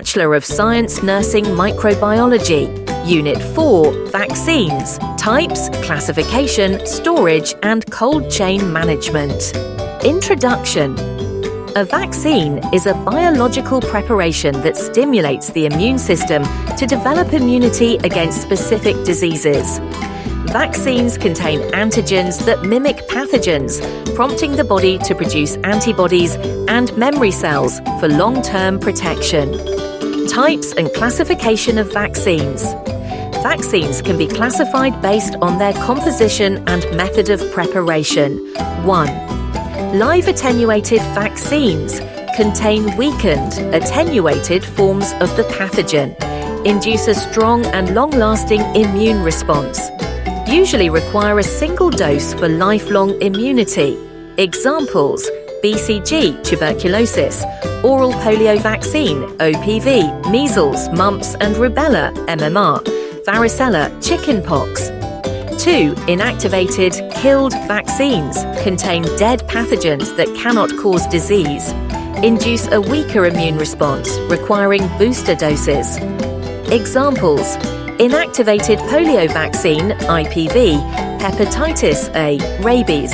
Bachelor of Science Nursing Microbiology, Unit 4, Vaccines, Types, Classification, Storage and Cold Chain Management. Introduction. A vaccine is a biological preparation that stimulates the immune system to develop immunity against specific diseases. Vaccines contain antigens that mimic pathogens, prompting the body to produce antibodies and memory cells for long-term protection. Types and classification of vaccines. Vaccines can be classified based on their composition and method of preparation. 1. Live attenuated vaccines contain weakened, attenuated forms of the pathogen, induce a strong and long-lasting immune response, usually require a single dose for lifelong immunity. Examples: BCG, tuberculosis, oral polio vaccine, OPV, measles, mumps and rubella, MMR, varicella, chickenpox. 2. Inactivated, killed vaccines contain dead pathogens that cannot cause disease, induce a weaker immune response, requiring booster doses. Examples: Inactivated polio vaccine, IPV, hepatitis A, rabies.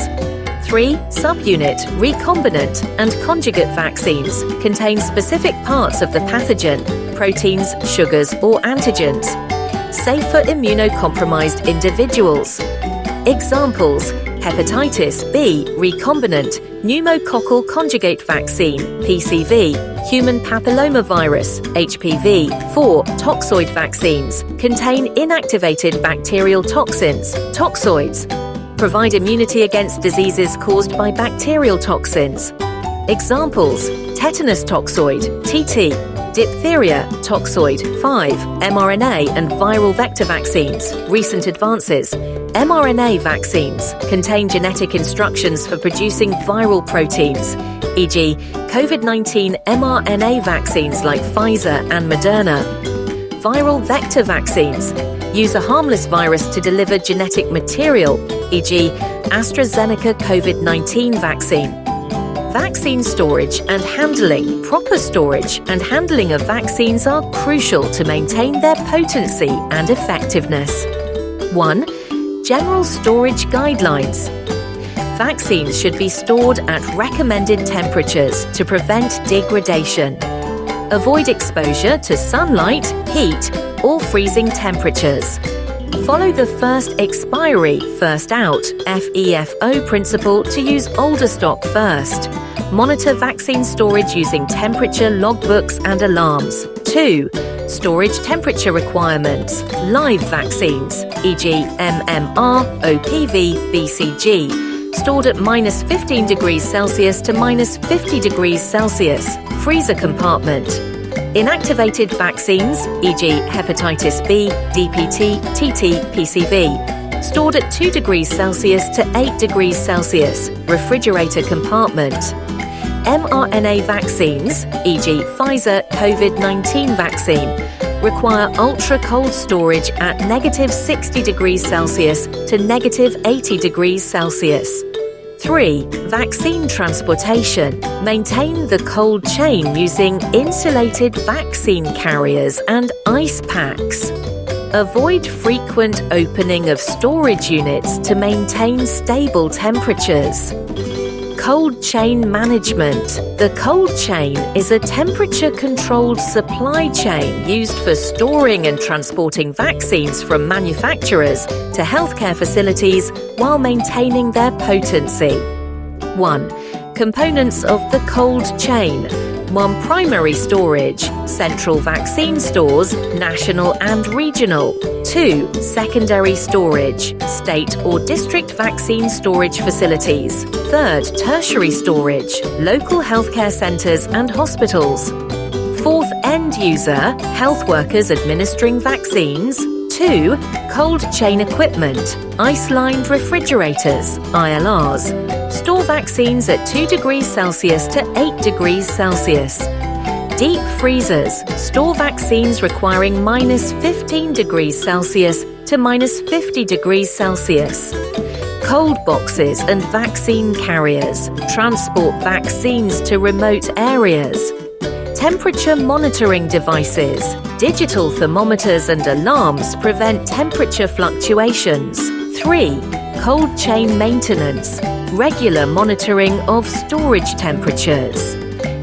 3. Subunit, recombinant and conjugate vaccines contain specific parts of the pathogen, proteins, sugars or antigens, safe for immunocompromised individuals. Examples: hepatitis B, recombinant, pneumococcal conjugate vaccine, PCV, human papillomavirus, HPV. 4. Toxoid vaccines contain inactivated bacterial toxins, toxoids, provide immunity against diseases caused by bacterial toxins. Examples: tetanus toxoid, TT, diphtheria toxoid. 5. mRNA and viral vector vaccines. Recent advances. mRNA vaccines contain genetic instructions for producing viral proteins, e.g., COVID-19 mRNA vaccines like Pfizer and Moderna. Viral vector vaccines use a harmless virus to deliver genetic material, e.g., AstraZeneca COVID-19 vaccine. Vaccine storage and handling. Proper storage and handling of vaccines are crucial to maintain their potency and effectiveness. 1. General storage guidelines. Vaccines should be stored at recommended temperatures to prevent degradation. Avoid exposure to sunlight, heat, or freezing temperatures. Follow the first expiry, first out (FEFO) principle to use older stock first. Monitor vaccine storage using temperature logbooks and alarms. 2. Storage temperature requirements. Live vaccines, e.g. MMR, OPV, BCG, stored at -15 degrees Celsius to -50 degrees Celsius. Freezer compartment. Inactivated vaccines, e.g. hepatitis B, DPT, TT, PCV, stored at 2 degrees Celsius to 8 degrees Celsius. Refrigerator compartment. mRNA vaccines, e.g. Pfizer COVID-19 vaccine, require ultra-cold storage at -60 degrees Celsius to -80 degrees Celsius. 3. Vaccine transportation. Maintain the cold chain using insulated vaccine carriers and ice packs. Avoid frequent opening of storage units to maintain stable temperatures. Cold chain management. The cold chain is a temperature-controlled supply chain used for storing and transporting vaccines from manufacturers to healthcare facilities while maintaining their potency. 1. Components of the cold chain. 1. Primary storage, central vaccine stores, national and regional. 2. Secondary storage, state or district vaccine storage facilities. 3. Tertiary storage, local healthcare centres and hospitals. 4. End user, health workers administering vaccines. 2. Cold chain equipment, ice-lined refrigerators, ILRs. Store vaccines at 2 degrees Celsius to 8 degrees Celsius. Deep freezers store vaccines requiring -15 degrees Celsius to -50 degrees Celsius. Cold boxes and vaccine carriers transport vaccines to remote areas. Temperature monitoring devices. Digital thermometers and alarms prevent temperature fluctuations. 3. Cold chain maintenance. Regular monitoring of storage temperatures.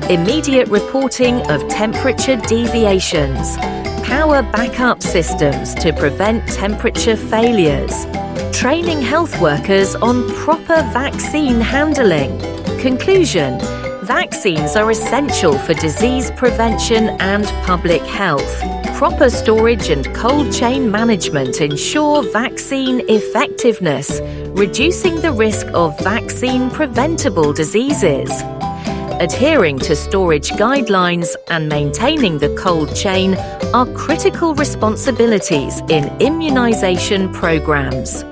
Immediate reporting of temperature deviations. Power backup systems to prevent temperature failures. Training health workers on proper vaccine handling. Conclusion: vaccines are essential for disease prevention and public health. Proper storage and cold chain management ensure vaccine effectiveness, reducing the risk of vaccine-preventable diseases. Adhering to storage guidelines and maintaining the cold chain are critical responsibilities in immunization programs.